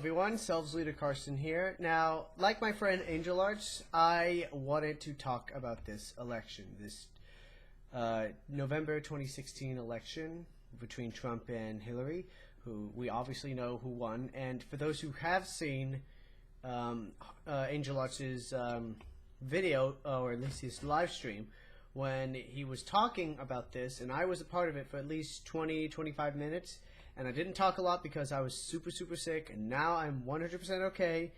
everyone, SelvsLeaderCarson here. Now, like my friend Angel Arts, I wanted to talk about this election, this November 2016 election between Trump and Hillary, who we obviously know who won. And for those who have seen Angel Arts' video, or at least his live stream, when he was talking about this, and I was a part of it for at least 20-25 minutes, and I didn't talk a lot because I was super sick, and now I'm 100% okay.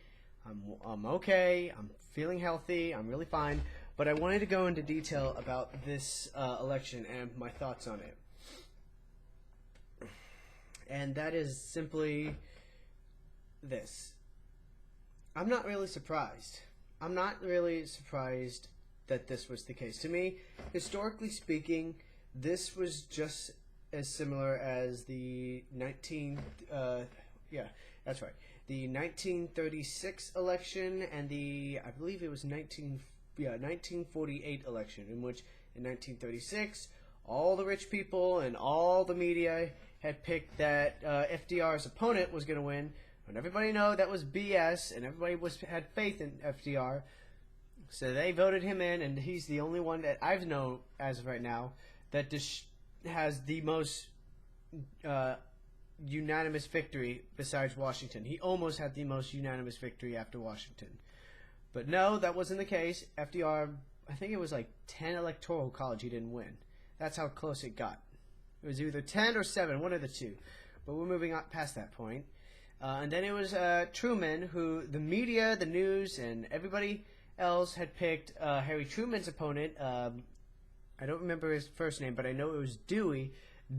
I'm okay, I'm feeling healthy, I'm really fine, but I wanted to go into detail about this election and my thoughts on it. And that is simply this. I'm not really surprised. I'm not really surprised that this was the case. To me, historically speaking, this was just as similar as the 1936 election and the, I believe it was 1948 election, in which in 1936 all the rich people and all the media had picked that FDR's opponent was going to win, and everybody know that was BS, and everybody had faith in FDR. So they voted him in, and he's the only one that I've known as of right now that has the most unanimous victory besides Washington. He almost had the most unanimous victory after Washington. But no, that wasn't the case. FDR, I think it was like 10 electoral college he didn't win. That's how close it got. It was either 10 or 7, one of the two. But we're moving on past that point. And then it was Truman, who the media, the news, and everybody else had picked Harry Truman's opponent. I don't remember his first name, but I know it was Dewey.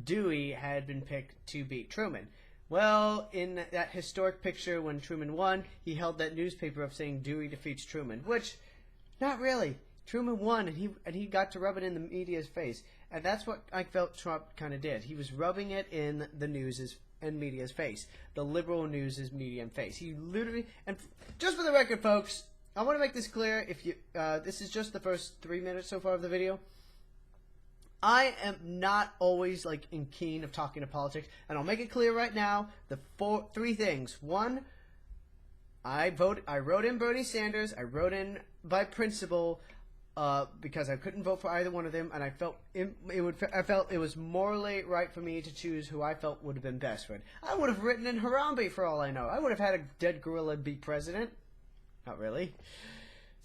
Dewey had been picked to beat Truman. Well, in that historic picture when Truman won, he held that newspaper up saying Dewey defeats Truman, which, not really. Truman won, and he got to rub it in the media's face. And that's what I felt Trump kind of did. He was rubbing it in the news' and media's face. The liberal news' media and face. He literally, and just for the record, folks, I want to make this clear. If you, this is just the first 3 minutes so far of the video. I am not always keen of talking to politics, and I'll make it clear right now. The three things. One, I wrote in Bernie Sanders. I wrote in by principle because I couldn't vote for either one of them, and I felt it was morally right for me to choose who I felt would have been best for it. I would have written in Harambe for all I know. I would have had a dead gorilla be president. Not really.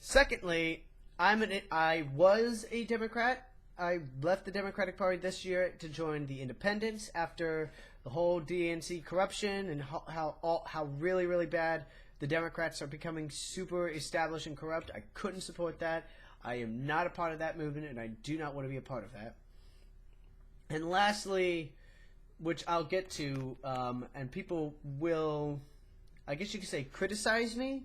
Secondly, I was a Democrat. I left the Democratic Party this year to join the Independents after the whole DNC corruption and how really bad the Democrats are becoming super established and corrupt. I couldn't support that. I am not a part of that movement, and I do not want to be a part of that. And lastly, which I'll get to, and people will, I guess you could say, criticize me,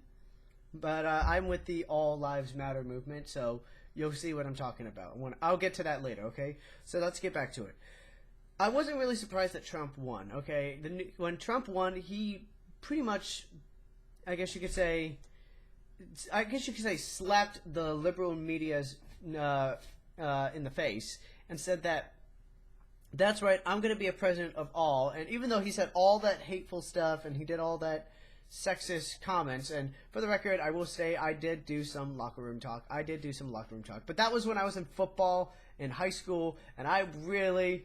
but I'm with the All Lives Matter movement, so you'll see what I'm talking about. I'll get to that later, okay? So let's get back to it. I wasn't really surprised that Trump won, okay? When Trump won, he pretty much, I guess you could say, slapped the liberal media's in the face and said that, that's right, I'm going to be a president of all. And even though he said all that hateful stuff and he did all that sexist comments, and for the record, I will say I did do some locker room talk. But that was when I was in football in high school, and I really,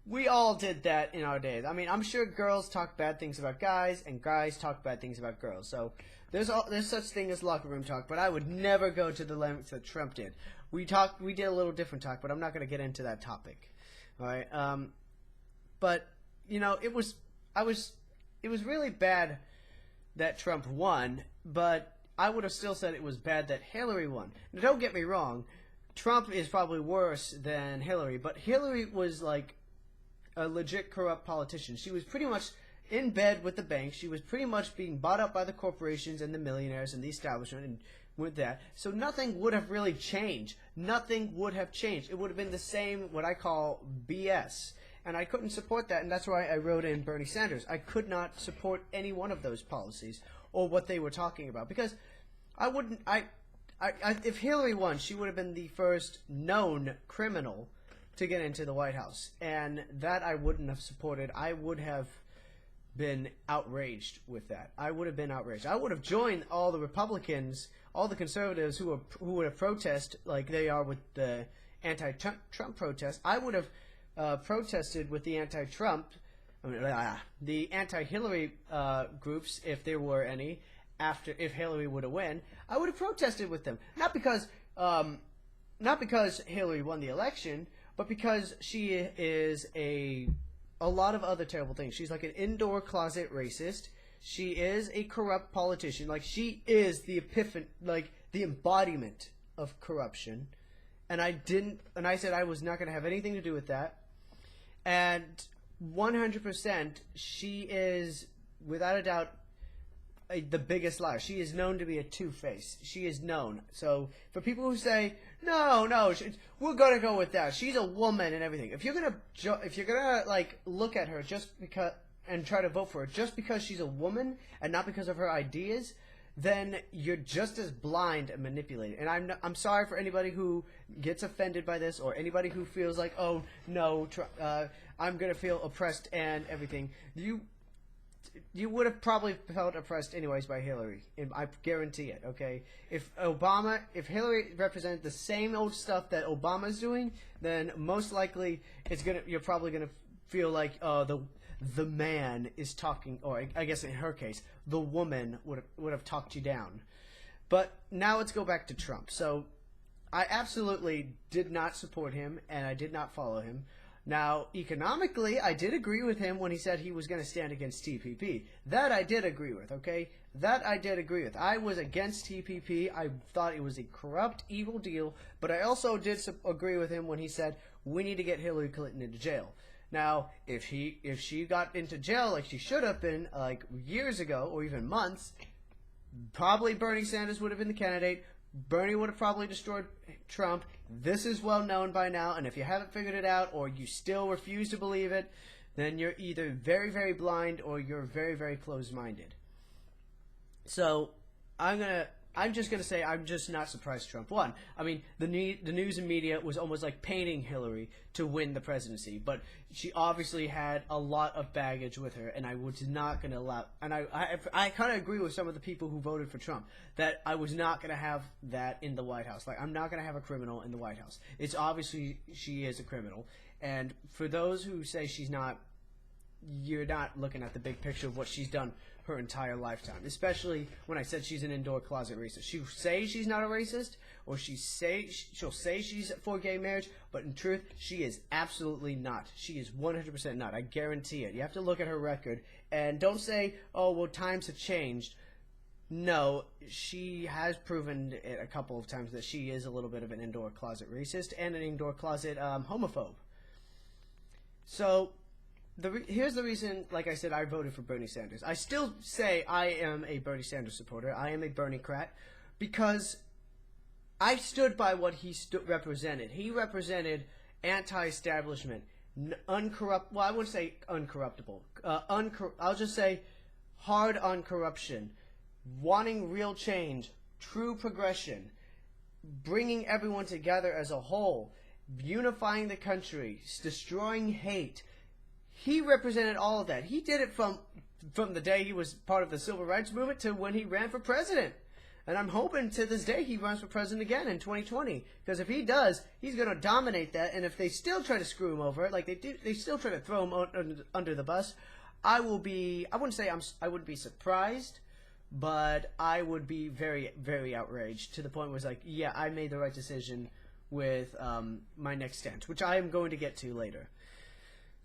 we all did that in our days. I mean, I'm sure girls talk bad things about guys, and guys talk bad things about girls. So there's such thing as locker room talk, but I would never go to the lengths that Trump did. We did a little different talk, but I'm not going to get into that topic. All right. But it was really bad that Trump won, but I would have still said it was bad that Hillary won. Now, don't get me wrong, Trump is probably worse than Hillary, but Hillary was like a legit corrupt politician. She was pretty much in bed with the banks. She was pretty much being bought up by the corporations and the millionaires and the establishment and with that. So nothing would have really changed. Nothing would have changed. It would have been the same, what I call BS. And I couldn't support that, and that's why I wrote in Bernie Sanders. I could not support any one of those policies or what they were talking about, because I wouldn't. If Hillary won, she would have been the first known criminal to get into the White House, and that I wouldn't have supported. I would have been outraged with that. I would have been outraged. I would have joined all the Republicans, all the conservatives who would have protested like they are with the anti-Trump protest. I would have protested with the anti-Trump, the anti-Hillary groups, if there were any. If Hillary would have won, I would have protested with them. Not because Hillary won the election, but because she is a lot of other terrible things. She's like an indoor closet racist. She is a corrupt politician. Like, she is the the embodiment of corruption. And I said I was not going to have anything to do with that. And 100%, she is, without a doubt, the biggest liar. She is known to be a two-face. She is known. So for people who say no, we're gonna go with that. She's a woman and everything. If you're gonna like look at her just because and try to vote for her just because she's a woman and not because of her ideas, then you're just as blind and manipulated. And I'm sorry for anybody who gets offended by this or anybody who feels like, oh no, I'm gonna feel oppressed and everything. You would have probably felt oppressed anyways by Hillary. I guarantee it, okay? If Hillary represented the same old stuff that Obama's doing, then most likely you're probably gonna feel like the man is talking, or I guess in her case, the woman would have talked you down. But now let's go back to Trump. So I absolutely did not support him, and I did not follow him. Now, economically, I did agree with him when he said he was going to stand against TPP. That I did agree with, okay? That I did agree with. I was against TPP. I thought it was a corrupt, evil deal. But I also did agree with him when he said, we need to get Hillary Clinton into jail. Now, if she got into jail like she should have been, like years ago, or even months, probably Bernie Sanders would have been the candidate. Bernie would have probably destroyed Trump. This is well known by now, and if you haven't figured it out or you still refuse to believe it, then you're either very, very blind or you're very, very closed-minded. So I'm just gonna say I'm just not surprised Trump won. I mean, the news and media was almost like painting Hillary to win the presidency, but she obviously had a lot of baggage with her, and I was not gonna allow. And I kind of agree with some of the people who voted for Trump that I was not gonna have that in the White House. Like, I'm not gonna have a criminal in the White House. It's obviously she is a criminal, and for those who say she's not, you're not looking at the big picture of what she's done her entire lifetime, especially when I said she's an indoor closet racist. She'll say she's not a racist, or she'll say she's for gay marriage, but in truth, she is absolutely not. She is 100% not. I guarantee it. You have to look at her record, and don't say, oh, well, times have changed. No, she has proven it a couple of times that she is a little bit of an indoor closet racist and an indoor closet homophobe. So here's the reason, like I said, I voted for Bernie Sanders. I still say I am a Bernie Sanders supporter. I am a Bernie-crat because I stood by what he represented. He represented anti-establishment, well, I wouldn't say uncorruptible. I'll just say hard on corruption, wanting real change, true progression, bringing everyone together as a whole, unifying the country, destroying hate. He represented all of that. He did it from the day he was part of the civil rights movement to when he ran for president. And I'm hoping to this day he runs for president again in 2020. Because if he does, he's going to dominate that. And if they still try to screw him over, like they still try to throw him under the bus, I wouldn't be surprised, but I would be very, very outraged to the point where it's like, yeah, I made the right decision with my next stance, which I am going to get to later.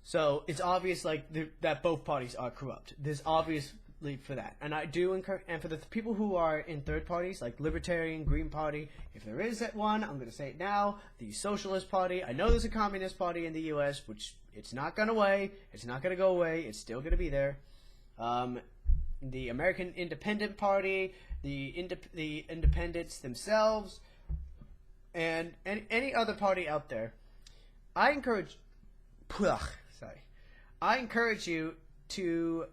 So it's obvious, like, that both parties are corrupt. There's obviously for that, and I do encourage. And for the people who are in third parties, like Libertarian, Green Party, if there is that one, I'm going to say it now. The Socialist Party. I know there's a Communist Party in the U.S., which it's not going away. It's not going to go away. It's still going to be there. The American Independent Party, the Independents themselves, and any other party out there. I encourage you to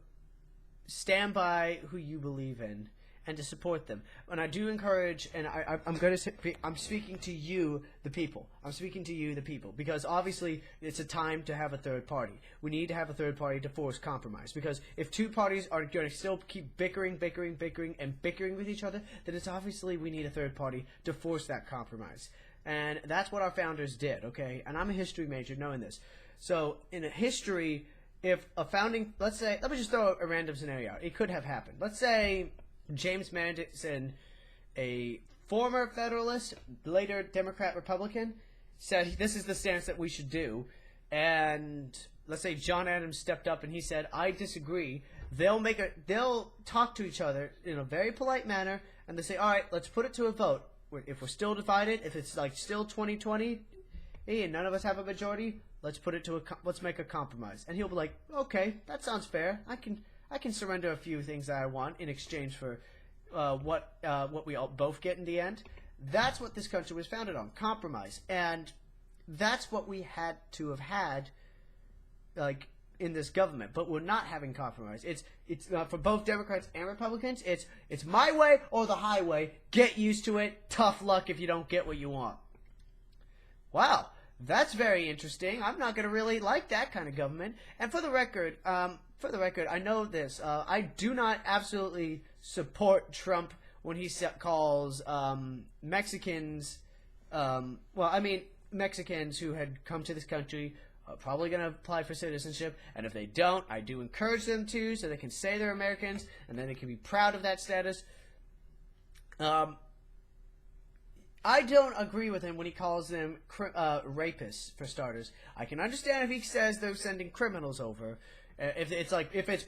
stand by who you believe in and to support them. And I do encourage, and I'm speaking to you, the people. I'm speaking to you, the people, because obviously it's a time to have a third party. We need to have a third party to force compromise, because if two parties are going to still keep bickering with each other, then it's obviously we need a third party to force that compromise. And that's what our founders did, okay? And I'm a history major knowing this. So in a history, if a founding, let's say, let me just throw a random scenario out. It could have happened. Let's say James Madison, a former Federalist, later Democrat Republican, said this is the stance that we should do. And let's say John Adams stepped up and he said, I disagree. They'll talk to each other in a very polite manner, and they say, all right, let's put it to a vote. If we're still divided, if it's like still 2020, and none of us have a majority, let's make a compromise. And he'll be like, okay, that sounds fair. I can surrender a few things that I want in exchange for what we all both get in the end. That's what this country was founded on, compromise. And that's what we had to have had, like, in this government. But we're not having compromise. It's for both Democrats and Republicans. It's my way or the highway. Get used to it. Tough luck if you don't get what you want. Wow, that's very interesting. I'm not going to really like that kind of government. And for the record, I know this. I do not absolutely support Trump when he calls Mexicans, Mexicans who had come to this country are probably going to apply for citizenship. And if they don't, I do encourage them to, so they can say they're Americans, and then they can be proud of that status. I don't agree with him when he calls them rapists, for starters. I can understand if he says they're sending criminals over. If it's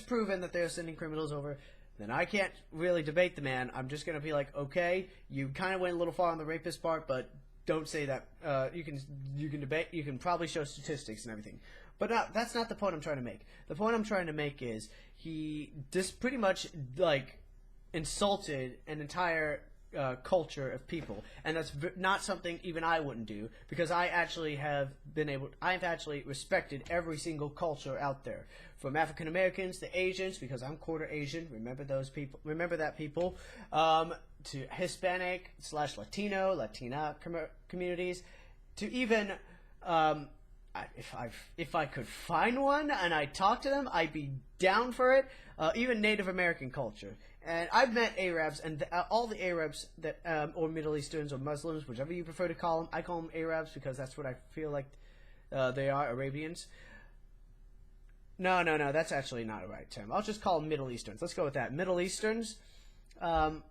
proven that they're sending criminals over, then I can't really debate the man. I'm just going to be like, okay, you kind of went a little far on the rapist part, but don't say that. You can debate. You can probably show statistics and everything. But that's not the point I'm trying to make. The point I'm trying to make is he just pretty much like insulted an entire culture of people, and that's not something even I wouldn't do, because I've actually respected every single culture out there, from African Americans to Asians, because I'm quarter Asian. Remember that people, to Hispanic / Latina communities, to even if I could find one and I talk to them, I'd be down for it. Even Native American culture. And I've met Arabs, and all the Arabs that, or Middle Easterns or Muslims, whichever you prefer to call them. I call them Arabs because that's what I feel like they are, Arabians. No, that's actually not a right term. I'll just call them Middle Easterns. Let's go with that. Middle Easterns. I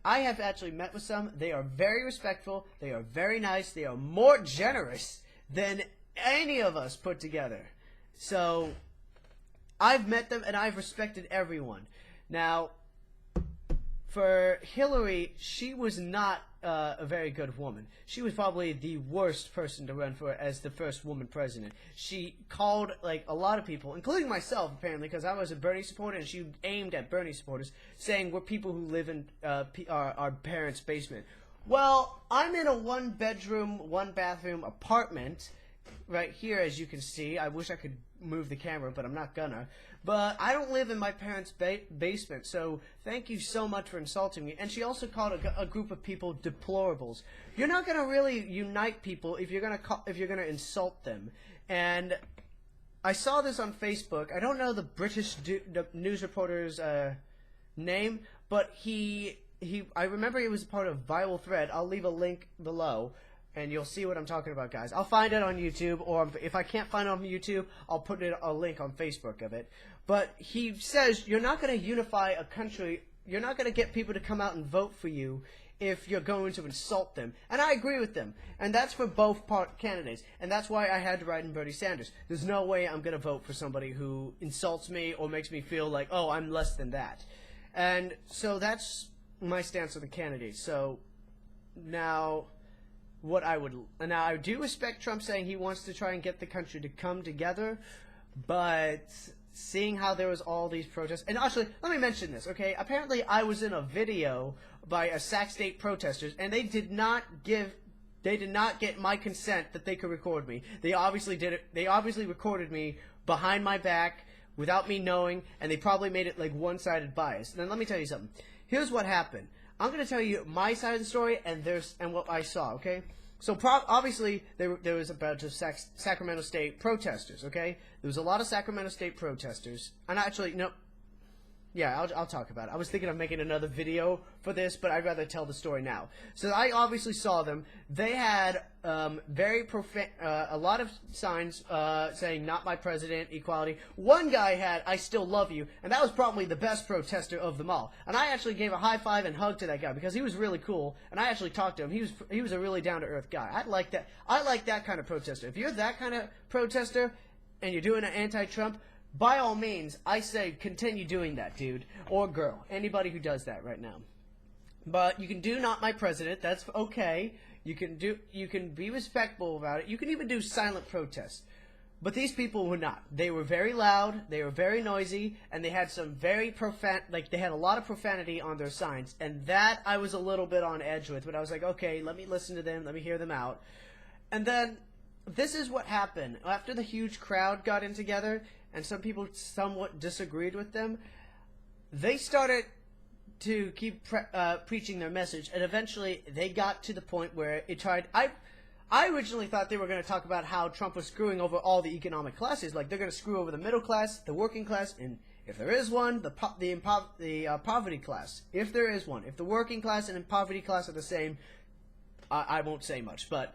have actually met with some. They are very respectful. They are very nice. They are more generous than any of us put together. So I've met them, and I've respected everyone. Now, for Hillary, she was not a very good woman. She was probably the worst person to run for as the first woman president. She called, like, a lot of people, including myself, apparently, because I was a Bernie supporter, and she aimed at Bernie supporters, saying we're people who live in our parents' basement. Well, I'm in a one-bedroom, one-bathroom apartment right here, as you can see. I wish I could move the camera, but I'm not gonna. But I don't live in my parents' basement, so thank you so much for insulting me. And she also called a group of people deplorables. You're not gonna really unite people if you're gonna insult them. And I saw this on Facebook. I don't know the British news reporter's name, but I remember he was part of Viral Thread. I'll leave a link below, and you'll see what I'm talking about, guys. I'll find it on YouTube, or if I can't find it on YouTube, I'll put a link on Facebook of it. But he says you're not going to unify a country. You're not going to get people to come out and vote for you if you're going to insult them. And I agree with them. And that's for both candidates. And that's why I had to write in Bernie Sanders. There's no way I'm going to vote for somebody who insults me or makes me feel like, oh, I'm less than that. And so that's my stance on the candidates. So now I do respect Trump saying he wants to try and get the country to come together, but seeing how there was all these protests, and actually, let me mention this, okay? Apparently, I was in a video by a Sac State protesters, and they did not get my consent that they could record me. They obviously did it. They obviously recorded me behind my back without me knowing, and they probably made it like one-sided bias. Then let me tell you something. Here's what happened. I'm going to tell you my side of the story and what I saw, okay? So obviously there was a bunch of Sacramento State protesters, okay? There was a lot of Sacramento State protesters. And actually, no, yeah, I'll talk about it. I was thinking of making another video for this, but I'd rather tell the story now. So I obviously saw them. They had a lot of signs saying "Not my president," equality. One guy had "I still love you," and that was probably the best protester of them all. And I actually gave a high five and hug to that guy because he was really cool, and I actually talked to him. He was a really down to earth guy. I like that. I like that kind of protester. If you're that kind of protester and you're doing an anti-Trump, by all means, I say continue doing that, dude or girl. Anybody who does that right now. But you can do "Not my president." That's okay. You can be respectful about it. You can even do silent protests. But these people were not. They were very loud, they were very noisy, and they had some very they had a lot of profanity on their signs. And that I was a little bit on edge with, but I was like, okay, let me listen to them, let me hear them out. And then this is what happened. After the huge crowd got in together, and some people somewhat disagreed with them, they started to keep preaching their message, and eventually they got to the point where it tried. I originally thought they were going to talk about how Trump was screwing over all the economic classes, like they're going to screw over the middle class, the working class, and if there is one, the poverty class. If there is one, if the working class and the poverty class are the same, I won't say much, but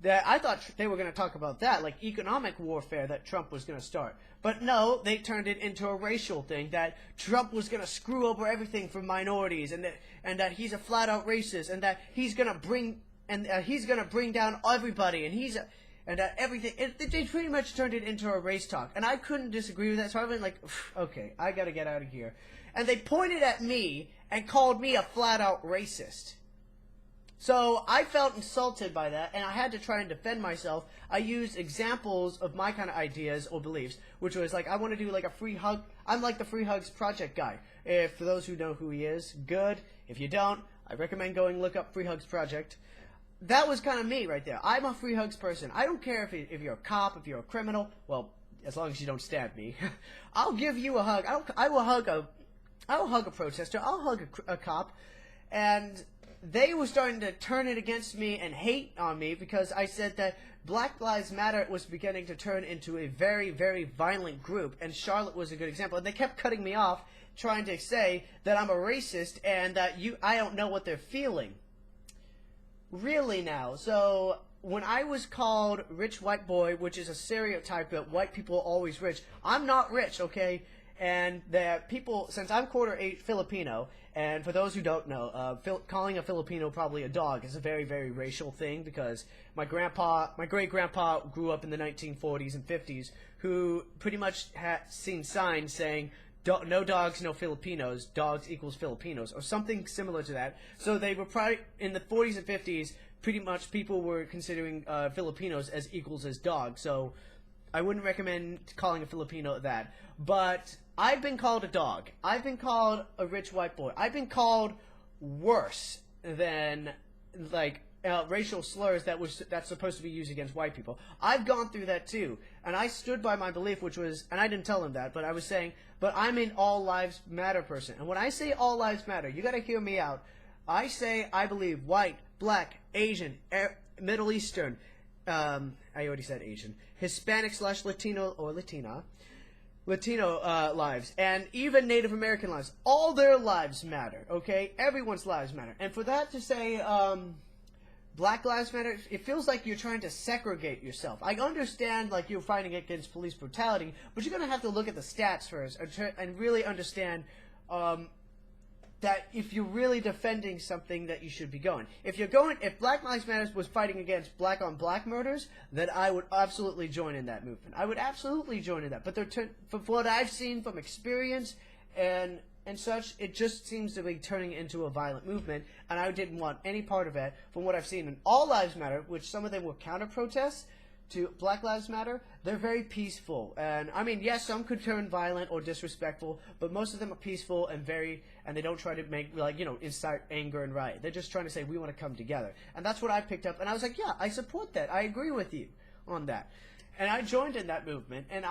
I thought they were going to talk about that, like economic warfare that Trump was going to start. But no, they turned it into a racial thing, that Trump was going to screw over everything for minorities, and that he's a flat-out racist, and that he's going to bring down everybody, and everything. They pretty much turned it into a race talk, and I couldn't disagree with that. So I went like, okay, I got to get out of here. And they pointed at me and called me a flat-out racist. So I felt insulted by that, and I had to try and defend myself. I used examples of my kind of ideas or beliefs, which was like, I want to do like a free hug. I'm like the Free Hugs Project guy. For those who know who he is, good. If you don't, I recommend going look up Free Hugs Project. That was kind of me right there. I'm a free hugs person. I don't care if you're a cop, if you're a criminal. Well, as long as you don't stab me. I'll give you a hug. I will hug a protester. I'll hug a cop. And they were starting to turn it against me and hate on me because I said that Black Lives Matter was beginning to turn into a very, very violent group, and Charlotte was a good example. And they kept cutting me off, trying to say that I'm a racist and that I don't know what they're feeling. Really now. So when I was called rich white boy, which is a stereotype that white people are always rich, I'm not rich, okay? And that people, since I'm quarter Filipino, and for those who don't know, calling a Filipino probably a dog is a very, very racial thing because my great-grandpa grew up in the 1940s and 50s who pretty much had seen signs saying, no dogs, no Filipinos, dogs equals Filipinos, or something similar to that. So they were probably, in the 40s and 50s, pretty much people were considering Filipinos as equals as dogs. So I wouldn't recommend calling a Filipino that. But I've been called a dog. I've been called a rich white boy. I've been called worse than, like, racial slurs that's supposed to be used against white people. I've gone through that too, and I stood by my belief, which was, and I didn't tell him that, but I was saying, but I'm an all lives matter person. And when I say all lives matter, you got to hear me out. I say I believe white, black, Asian, Middle Eastern, I already said Asian, Hispanic / Latino or Latino lives, and even Native American lives. All their lives matter, okay? Everyone's lives matter. And for that to say, Black Lives Matter, it feels like you're trying to segregate yourself. I understand, like, you're fighting against police brutality, but you're going to have to look at the stats first and really understand that if you're really defending something that you should be going. If Black Lives Matter was fighting against black-on-black murders, then I would absolutely join in that movement. I would absolutely join in that. But from what I've seen from experience and such, it just seems to be turning into a violent movement, and I didn't want any part of it. From what I've seen in All Lives Matter, which some of them were counter-protests to Black Lives Matter, they're very peaceful. And, I mean, yes, some could turn violent or disrespectful, but most of them are peaceful and they don't try to make, like, incite anger and riot. They're just trying to say, we want to come together. And that's what I picked up, and I was like, yeah, I support that. I agree with you on that. And I joined in that movement, and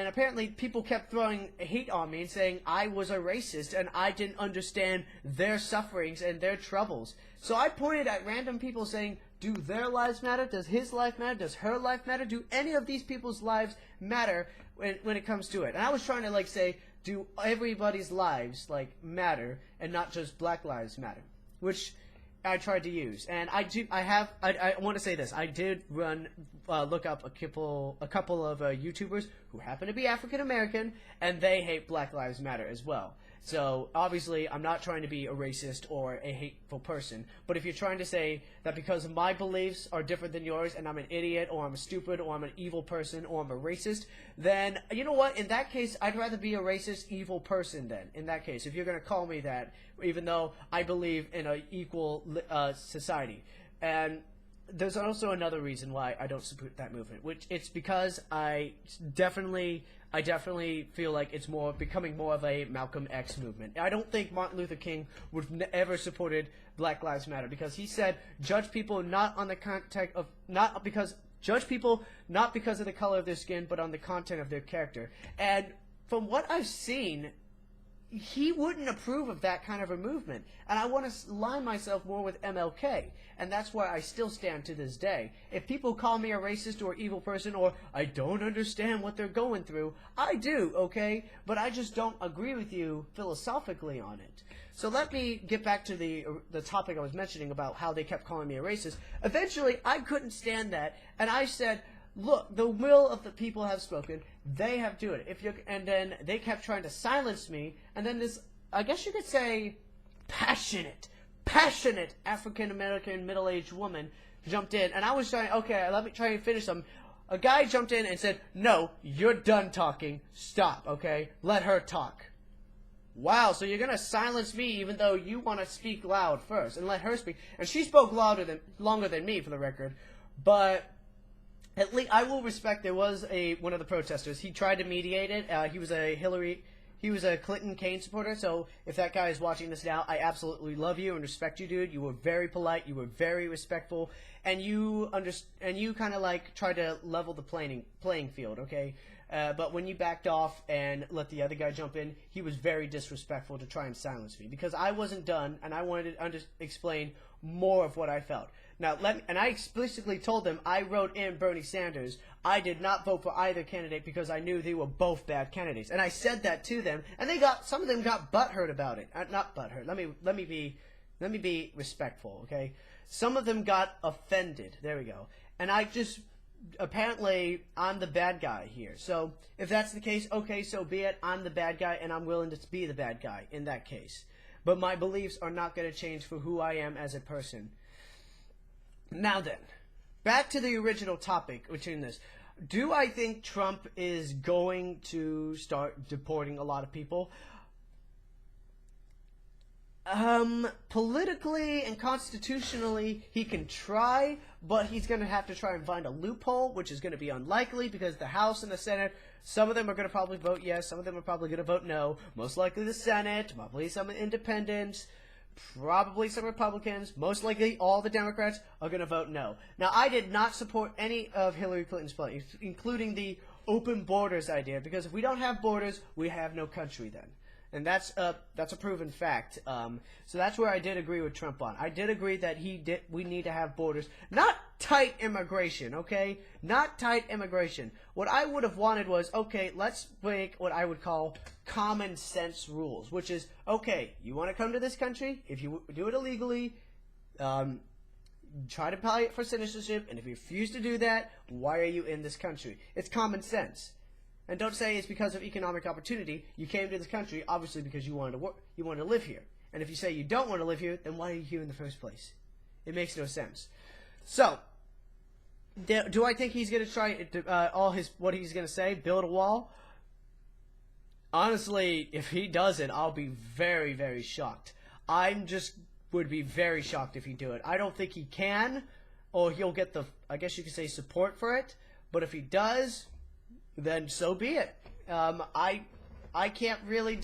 apparently people kept throwing hate on me and saying I was a racist and I didn't understand their sufferings and their troubles. So I pointed at random people saying, do their lives matter? Does his life matter? Does her life matter? Do any of these people's lives matter when it comes to it? And I was trying to say, do everybody's lives matter and not just Black Lives Matter, which I tried to use. And I want to say this. I did look up a couple of YouTubers who happen to be African American, and they hate Black Lives Matter as well. So obviously, I'm not trying to be a racist or a hateful person. But if you're trying to say that because my beliefs are different than yours, and I'm an idiot, or I'm a stupid, or I'm an evil person, or I'm a racist, then you know what? In that case, I'd rather be a racist, evil person. Then, in that case, if you're going to call me that, even though I believe in an equal society. And there's also another reason why I don't support that movement, which it's because I definitely feel like it's becoming more of a Malcolm X movement. I don't think Martin Luther King would ever supported Black Lives Matter because he said judge people not because of the color of their skin, but on the content of their character. And from what I've seen, he wouldn't approve of that kind of a movement. And I want to line myself more with MLK. And that's where I still stand to this day. If people call me a racist or evil person or I don't understand what they're going through, I do, okay? But I just don't agree with you philosophically on it. So let me get back to the topic I was mentioning about how they kept calling me a racist. Eventually, I couldn't stand that. And I said, look, the will of the people have spoken. They have to do it. And then they kept trying to silence me. And then this, I guess you could say, passionate African-American middle-aged woman jumped in. And I was trying, okay, let me try and finish them. A guy jumped in and said, no, you're done talking. Stop, okay? Let her talk. Wow, so you're going to silence me even though you want to speak loud first and let her speak. And she spoke longer than me, for the record. But at least I will respect there was one of the protesters. He tried to mediate it. He was a Clinton Kane supporter. So if that guy is watching this now, I absolutely love you and respect you, dude. You were very polite. You were very respectful, and you kind of tried to level the playing field. Okay, but when you backed off and let the other guy jump in, he was very disrespectful to try and silence me because I wasn't done and I wanted to explain more of what I felt. Now, I explicitly told them I wrote in Bernie Sanders. I did not vote for either candidate because I knew they were both bad candidates, and I said that to them. And some of them got butthurt about it. Not butthurt. Let me be respectful, okay? Some of them got offended. There we go. And apparently I'm the bad guy here. So if that's the case, okay, so be it. I'm the bad guy, and I'm willing to be the bad guy in that case. But my beliefs are not going to change for who I am as a person. Now then, back to the original topic between this. Do I think Trump is going to start deporting a lot of people? Politically and constitutionally, he can try, but he's going to have to try and find a loophole, which is going to be unlikely because the House and the Senate, some of them are going to probably vote yes, some of them are probably going to vote no. Most likely the Senate, probably some independents, probably some Republicans, most likely all the Democrats are going to vote no. Now, I did not support any of Hillary Clinton's plans, including the open borders idea, because if we don't have borders, we have no country then. And that's a proven fact. So that's where I did agree with Trump on. I did agree that we need to have borders. Not tight immigration, okay? Not tight immigration. What I would have wanted was, okay, let's make what I would call common sense rules, which is, okay, you want to come to this country? If you do it illegally, try to apply for citizenship, and if you refuse to do that, why are you in this country? It's common sense. And don't say it's because of economic opportunity. You came to this country, obviously, because you wanted to work, you wanted to live here. And if you say you don't want to live here, then why are you here in the first place? It makes no sense. So, do I think he's going to try what he's going to say, build a wall? Honestly, if he does it, I'll be very, very shocked. Would be very shocked if he do it. I don't think he can, or he'll get I guess you could say, support for it. But if he does, then so be it. I can't really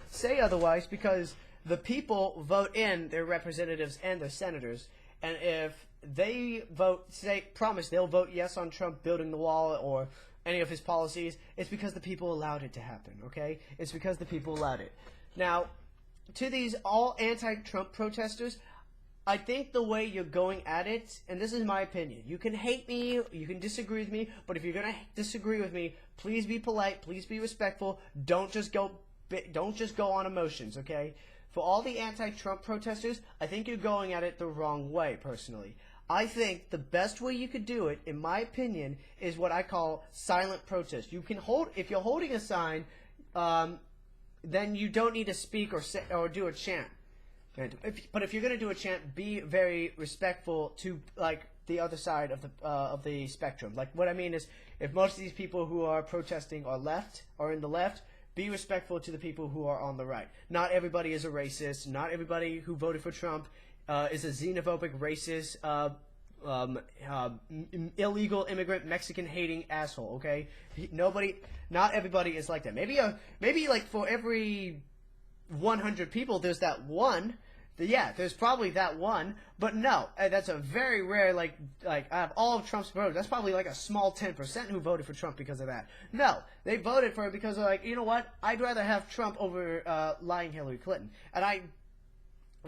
say otherwise because the people vote in their representatives and their senators, and if they promise they'll vote yes on Trump building the wall or any of his policies, it's because the people allowed it to happen, okay? It's because the people allowed it. Now, to these all anti-Trump protesters, I think the way you're going at it, and this is my opinion, you can hate me, you can disagree with me, but if you're going to disagree with me, please be polite, please be respectful, don't just go on emotions, okay? For all the anti-Trump protesters, I think you're going at it the wrong way, personally. I think the best way you could do it, in my opinion, is what I call silent protest. You can if you're holding a sign, then you don't need to speak or do a chant. But if you're going to do a chant, be very respectful to like the other side of the spectrum. Like what I mean is, if most of these people who are protesting are left or in the left, be respectful to the people who are on the right. Not everybody is a racist. Not everybody who voted for Trump is a xenophobic, racist, illegal immigrant, Mexican-hating asshole. Okay, not everybody is like that. Maybe like for every 100 people, there's that one. Yeah, there's probably that one, but no, that's a very rare, like out of all of Trump's voters, that's probably like a small 10% who voted for Trump because of that. No, they voted for it because they're like, you know what, I'd rather have Trump over lying Hillary Clinton. And I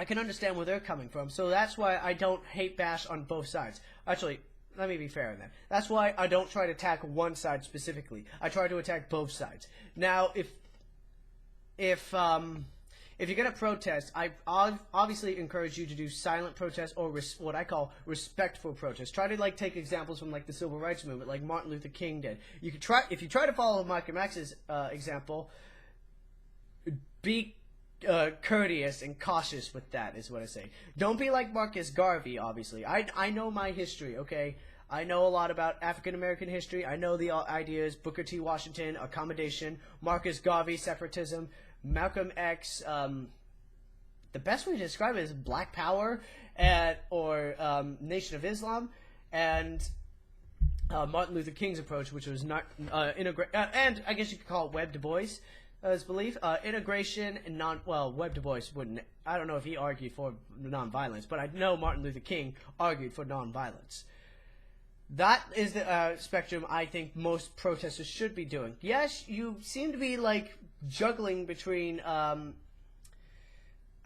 can understand where they're coming from, so that's why I don't hate bash on both sides. Actually, let me be fair on that. That's why I don't try to attack one side specifically. I try to attack both sides. Now, if you're going to protest, I obviously encourage you to do silent protest or what I call respectful protest. Try to like take examples from like the civil rights movement, like Martin Luther King did. You could try if you try to follow Malcolm X's example. Be courteous and cautious with that is what I say. Don't be like Marcus Garvey. Obviously, I know my history. Okay. I know a lot about African American history. I know the ideas: Booker T. Washington, accommodation; Marcus Garvey, separatism; Malcolm X. The best way to describe it is Black Power, or Nation of Islam, and Martin Luther King's approach, which was not and I guess you could call it Webb Du Bois' belief, integration and Webb Du Bois wouldn't. I don't know if he argued for nonviolence, but I know Martin Luther King argued for nonviolence. That is the spectrum I think most protesters should be doing. Yes, you seem to be like juggling between, I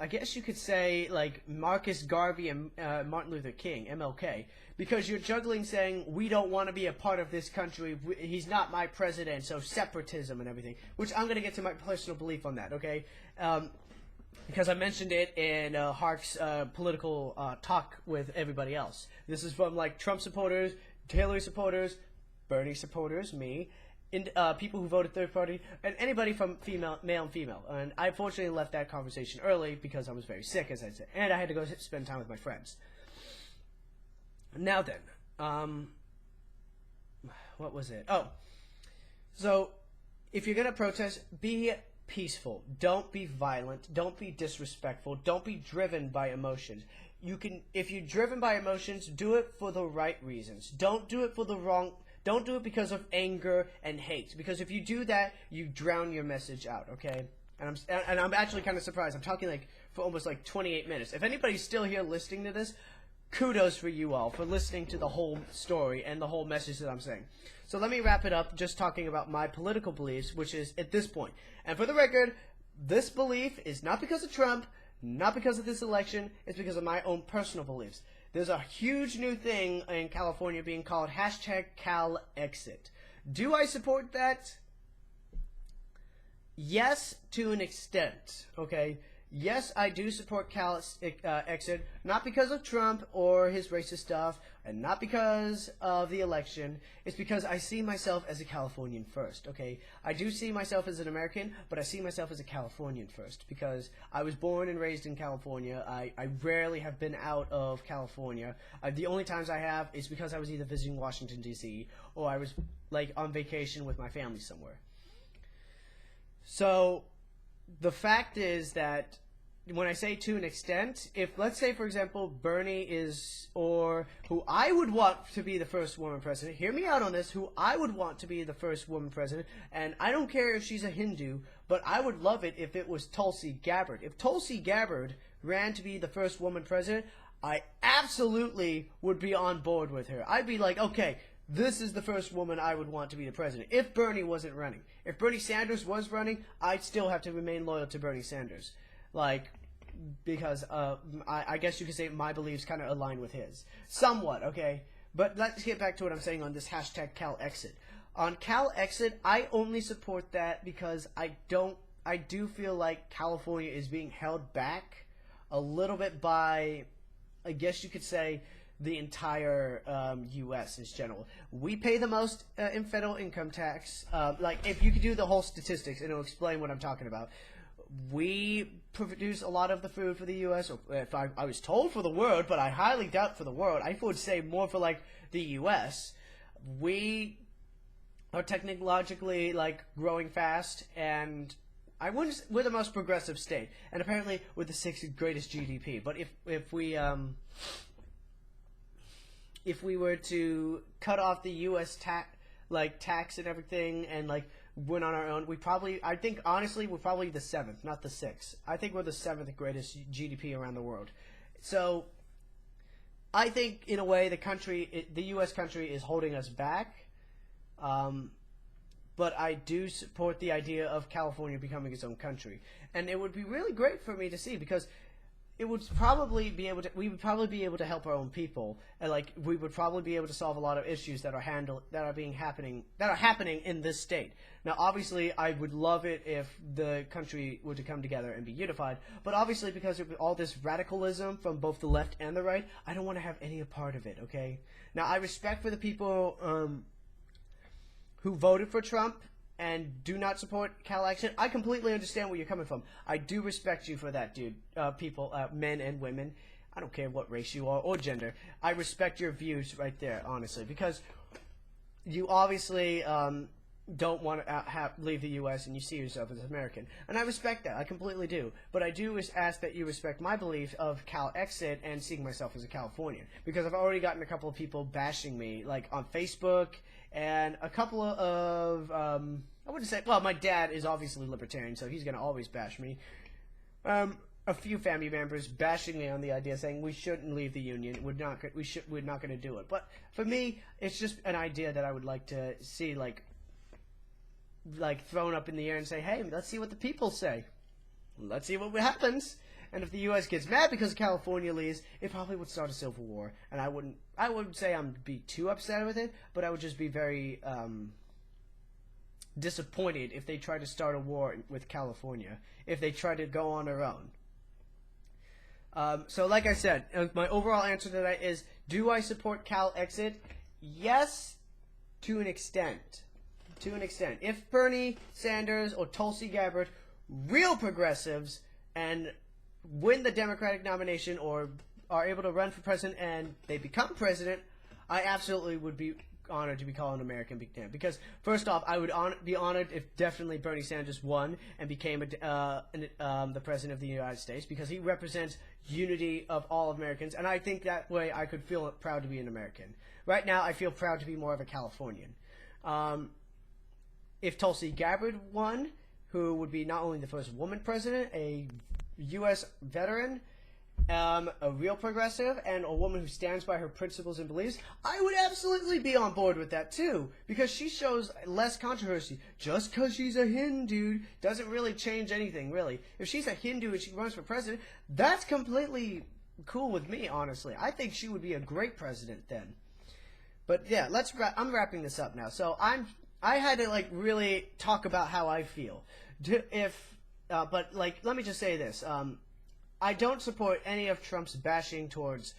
guess you could say like Marcus Garvey and Martin Luther King, MLK, because you're juggling saying we don't want to be a part of this country. He's not my president, so separatism and everything. Which I'm going to get to my personal belief on that, okay? Because I mentioned it in Hark's political talk with everybody else. This is from like Trump supporters, Hillary supporters, Bernie supporters, me, and people who voted third party, and anybody from male and female. And I fortunately left that conversation early because I was very sick, as I said, and I had to go spend time with my friends. Now then, what was it? Oh, so if you're gonna protest, be peaceful. Don't be violent. Don't be disrespectful. Don't be driven by emotions. If you're driven by emotions, do it for the right reasons. Don't do it for the wrong. Don't do it because of anger and hate. Because if you do that, you drown your message out. Okay. And I'm actually kind of surprised. I'm talking like for almost like 28 minutes. If anybody's still here listening to this, kudos for you all for listening to the whole story and the whole message that I'm saying. So let me wrap it up just talking about my political beliefs, which is at this point. And for the record, this belief is not because of Trump, not because of this election, it's because of my own personal beliefs. There's a huge new thing in California being called #CalExit. Do I support that? Yes, to an extent, okay? Yes, I do support CalExit, not because of Trump or his racist stuff, and not because of the election. It's because I see myself as a Californian first, okay? I do see myself as an American, but I see myself as a Californian first, because I was born and raised in California. I rarely have been out of California. The only times I have is because I was either visiting Washington, D.C., or I was, like, on vacation with my family somewhere. So the fact is that when I say to an extent, if let's say, for example, Bernie is, or who I would want to be the first woman president, hear me out on this, who I would want to be the first woman president, and I don't care if she's a Hindu, but I would love it if it was Tulsi Gabbard. If Tulsi Gabbard ran to be the first woman president, I absolutely would be on board with her. I'd be like, okay, this is the first woman I would want to be the president. If Bernie wasn't running. If Bernie Sanders was running, I'd still have to remain loyal to Bernie Sanders. Like, because I guess you could say my beliefs kind of align with his. Somewhat, okay? But let's get back to what I'm saying on this hashtag CalExit. On CalExit, I only support that because I do feel like California is being held back a little bit by, I guess you could say, the entire U.S. in general. We pay the most in federal income tax. Like, if you could do the whole statistics, and it'll explain what I'm talking about. We produce a lot of the food for the U.S., or if I was told for the world, but I highly doubt for the world. I would say more for, like, the U.S. We are technologically, like, growing fast, and we're the most progressive state, and apparently we're the sixth greatest GDP. But if we were to cut off the U.S. tax and everything, and like went on our own, I think honestly we're probably the seventh, not the sixth. I think we're the seventh greatest GDP around the world. So I think in a way the U.S. country is holding us back. But I do support the idea of California becoming its own country, and it would be really great for me to see, because we would probably be able to help our own people, and like we would probably be able to solve a lot of issues that are happening in this state. Now, obviously, I would love it if the country were to come together and be unified, but obviously, because of all this radicalism from both the left and the right, I don't want to have any part of it. Okay. Now, I respect for the people who voted for Trump and do not support CalExit. I completely understand where you're coming from. I do respect you for that, dude. People, men and women. I don't care what race you are or gender. I respect your views right there, honestly, because you obviously don't want to leave the U.S. and you see yourself as an American. And I respect that. I completely do. But I do ask that you respect my belief of CalExit and seeing myself as a Californian, because I've already gotten a couple of people bashing me, like on Facebook, and a couple of, I wouldn't say, well, my dad is obviously libertarian, so he's going to always bash me. A few family members bashing me on the idea, saying we shouldn't leave the union. We're not going to do it. But for me, it's just an idea that I would like to see, like thrown up in the air and say, hey, let's see what the people say. Let's see what happens. And if the U.S. gets mad because California leaves, it probably would start a civil war. And I wouldn't say I'd be too upset with it, but I would just be very disappointed if they tried to start a war with California, if they tried to go on their own. So like I said, my overall answer to that is, do I support CalExit? Yes, to an extent. To an extent. If Bernie Sanders or Tulsi Gabbard, real progressives, and win the Democratic nomination or are able to run for president and they become president, I absolutely would be honored to be called an American Big Ten. Because first off, I would be honored if definitely Bernie Sanders won and became the president of the United States, because he represents unity of all Americans, and I think that way I could feel proud to be an American. Right now, I feel proud to be more of a Californian. If Tulsi Gabbard won, who would be not only the first woman president, a U.S. veteran, a real progressive, and a woman who stands by her principles and beliefs, I would absolutely be on board with that too, because she shows less controversy. Just because she's a Hindu doesn't really change anything, really. If she's a Hindu and she runs for president, that's completely cool with me, honestly. I think she would be a great president then. But yeah, I'm wrapping this up now. So I had to really talk about how I feel. But let me just say this. I don't support any of Trump's bashing towards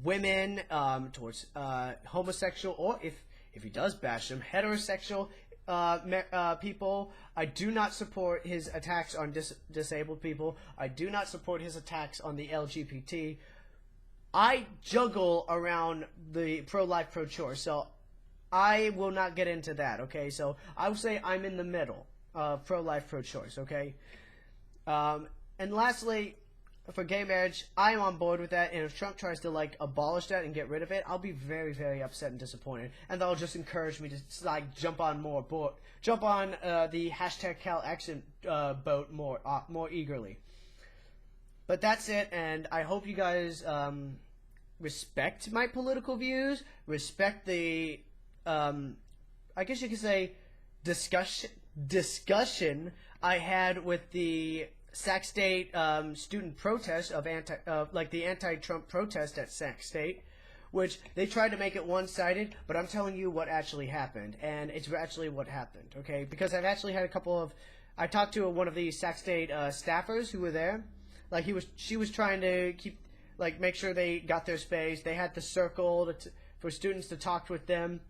women, towards homosexual, or if he does bash them, heterosexual people. I do not support his attacks on disabled people. I do not support his attacks on the LGBT. I juggle around the pro-life, pro-choice, so I will not get into that, okay? So I would say I'm in the middle, pro-life, pro-choice, okay? And lastly, for gay marriage, I am on board with that, and if Trump tries to abolish that and get rid of it, I'll be very, very upset and disappointed, and that'll just encourage me to jump on the hashtag CalExit boat more eagerly. But that's it, and I hope you guys respect my political views, respect the, I guess you could say, discussion I had with the Sac State student protest of the anti-Trump protest at Sac State, which they tried to make it one-sided, but I'm telling you what actually happened, and it's actually what happened, okay? Because I've actually had I talked to one of the Sac State staffers who were there. Like she was trying to make sure they got their space. They had the circle for students to talk with them.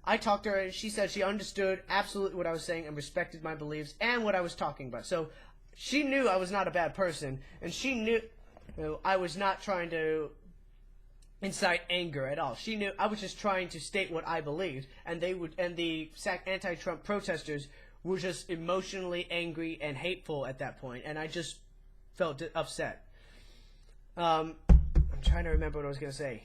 I talked to her, and she said she understood absolutely what I was saying and respected my beliefs and what I was talking about. So she knew I was not a bad person, and she knew I was not trying to incite anger at all. She knew I was just trying to state what I believed, and the anti-Trump protesters were just emotionally angry and hateful at that point, and I just felt upset. I'm trying to remember what I was going to say.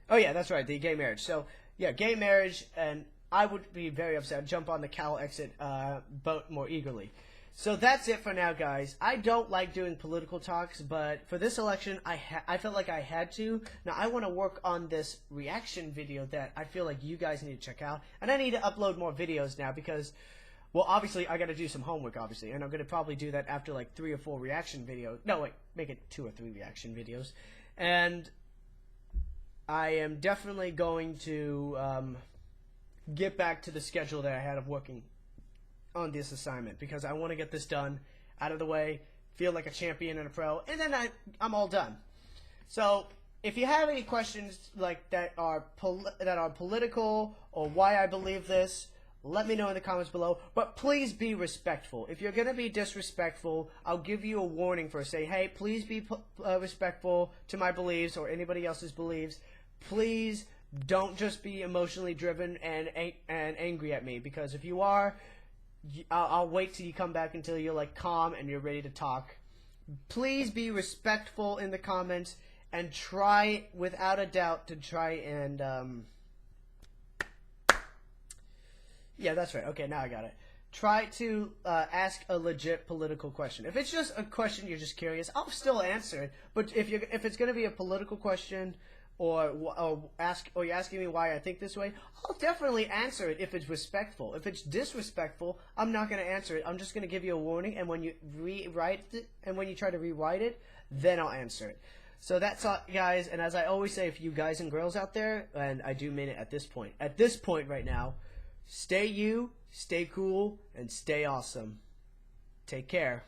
Oh yeah, that's right, the gay marriage. So yeah, gay marriage, and I would be very upset. I'd jump on the Cal exit boat more eagerly. So that's it for now, guys. I don't like doing political talks, but for this election, I felt like I had to. Now, I want to work on this reaction video that I feel like you guys need to check out. And I need to upload more videos now because, well, obviously, I got to do some homework, obviously. And I'm going to probably do that after, like, 3 or 4 reaction videos. No, wait, make it 2 or 3 reaction videos. And I am definitely going to get back to the schedule that I had of working on this assignment because I want to get this done, out of the way, feel like a champion and a pro, and then I'm all done. So if you have any questions like that are political or why I believe this, let me know in the comments below. But please be respectful. If you're going to be disrespectful, I'll give you a warning first. Say, hey, please be respectful to my beliefs or anybody else's beliefs. Please don't just be emotionally driven and angry at me, because if you are, I'll wait till you come back until you're like calm and you're ready to talk. Please be respectful in the comments and try, without a doubt, to try and yeah, that's right. Okay, now I got it. Try to ask a legit political question. If it's just a question you're just curious, I'll still answer it. But if it's going to be a political question, or you're asking me why I think this way, I'll definitely answer it if it's respectful. If it's disrespectful, I'm not going to answer it. I'm just going to give you a warning, and when you try to rewrite it, then I'll answer it. So that's all, guys. And as I always say, if you guys and girls out there, and I do mean it at this point right now, stay you, stay cool, and stay awesome. Take care.